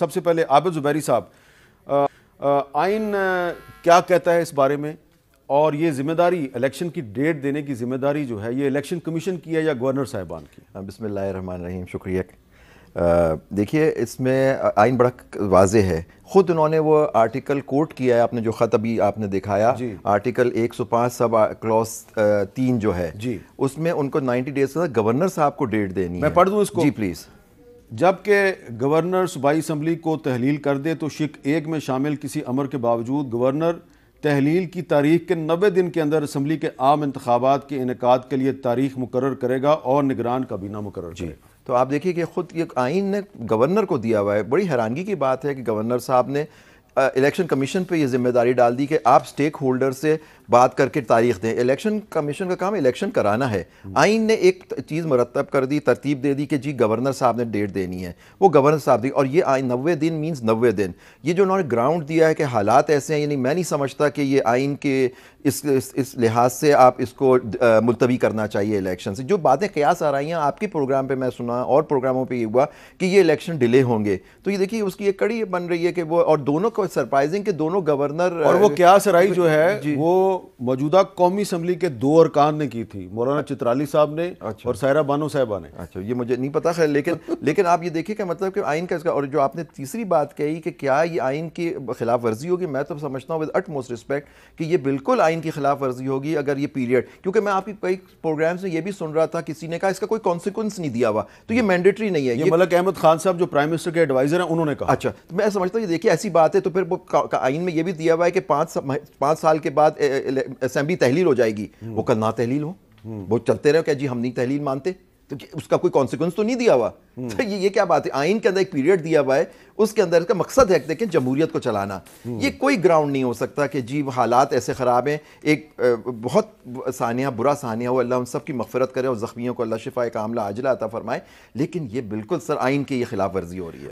سب سے پہلے عابد زبیری صاحب، آئین کیا کہتا ہے اس بارے میں، اور یہ ذمہ داری الیکشن کی ڈیٹ دینے کی ذمہ داری جو ہے یہ الیکشن کمیشن کی ہے یا گورنر صاحبان کی؟ بسم اللہ الرحمن الرحیم، شکریہ۔ دیکھیے اس میں آئین بڑا واضح ہے، خود انہوں نے وہ آرٹیکل کوٹ کیا ہے، آپ نے جو خط ابھی آپ نے دکھایا، آرٹیکل 105 سب کلوز 3 جو ہے، اس میں ان کو 90 ڈیز کا گورنر صاحب کو ڈیٹ دینی ہے۔ میں پڑھ دوں اس کو؟ جی پلیز۔ جبکہ گورنر صوبائی اسمبلی کو تحلیل کر دے تو شق 1 میں شامل کسی امر کے باوجود گورنر تحلیل کی تاریخ کے 90 دن کے اندر اسمبلی کے عام انتخابات کے انعقاد کے لیے تاریخ مقرر کرے گا اور نگران کابینہ مقرر کرے گا۔ تو آپ دیکھیے کہ خود یہ آئین نے گورنر کو دیا ہوا ہے۔ بڑی حیرانگی کی بات ہے کہ گورنر صاحب نے الیکشن کمیشن پہ یہ ذمہ داری ڈال دی کہ آپ سٹیک ہولڈر سے بات کر کے تاریخ دیں۔ الیکشن کمیشن کا کام الیکشن کرانا ہے۔ آئین نے ایک چیز مرتب کر دی، ترتیب دے دی کہ جی گورنر صاحب نے ڈیٹ دینی ہے، وہ گورنر صاحب دی، اور یہ آئین 90 دن مینز 90 دن۔ یہ جو انہوں نے گراؤنڈ دیا ہے کہ حالات ایسے ہیں، یعنی میں نہیں سمجھتا کہ یہ آئین کے اس لحاظ سے آپ اس کو ملتوی کرنا چاہیے الیکشن سے۔ جو باتیں قیاس آ رہی ہیں آپ کے پروگرام پہ میں سنا اور پروگراموں پہ یہ ہوا کہ یہ الیکشن ڈیلے ہوں گے، تو یہ دیکھیے اس کی ایک کڑی بن رہی ہے کہ وہ، اور دونوں کو سرپرائزنگ کہ دونوں گورنر، اور وہ قیاس آرائی جو ہے وہ موجودہ قومی اسمبلی کے 2 ارکان نے کی تھی، مولانا چترالی صاحب نے اور سائرہ بانو صاحبہ نے۔ اچھا، یہ مجھے نہیں پتا خیر، لیکن آپ یہ دیکھیں کہ مطلب کہ آئین کا اس کا، اور جو آپ نے تیسری بات کہی کہ کیا یہ آئین کی خلاف ورزی ہوگی، میں تو سمجھتا ہوں ود اٹ موسٹ رسپیکٹ کہ یہ بالکل آئین کی خلاف ورزی ہوگی اگر یہ پیریڈ، کیونکہ میں آپ کی کئی پروگرامز میں یہ بھی سن رہا تھا کسی نے کہا اس کا کوئی کانسیکوینس نہیں دیا ہوا، تو یہ مینڈیٹری نہیں ہے۔ یہ ملک احمد خان صاحب جو پرائم منسٹر کے ایڈوائزر ہیں انہوں نے کہا۔ اچھا، میں سمجھتا ہوں یہ دیکھیے ایسی بات ہے تو پھر وہ آئین میں یہ بھی دیا ہوا ہے کہ 5 سال کے بعد اسمبلی تحلیل ہو جائے گی، وہ کل نہ تحلیل ہو، وہ چلتے رہے کہ جی ہم نہیں تحلیل مانتے، تو اس کا کوئی کانسیکوینس تو نہیں دیا ہوا۔ تو یہ کیا بات ہے؟ آئین کے اندر ایک پیریڈ دیا ہوا ہے، اس کے اندر اس کا مقصد ہے دیکھیں جمہوریت کو چلانا۔ یہ کوئی گراؤنڈ نہیں ہو سکتا کہ جی حالات ایسے خراب ہیں، ایک بہت سانحہ برا سانحہ ہو، اللہ ان سب کی مغفرت کرے اور زخمیوں کو اللہ شفاء کاملہ عاجلہ عطا فرمائے، لیکن یہ بالکل سر آئین کی یہ خلاف ورزی ہو رہی ہے۔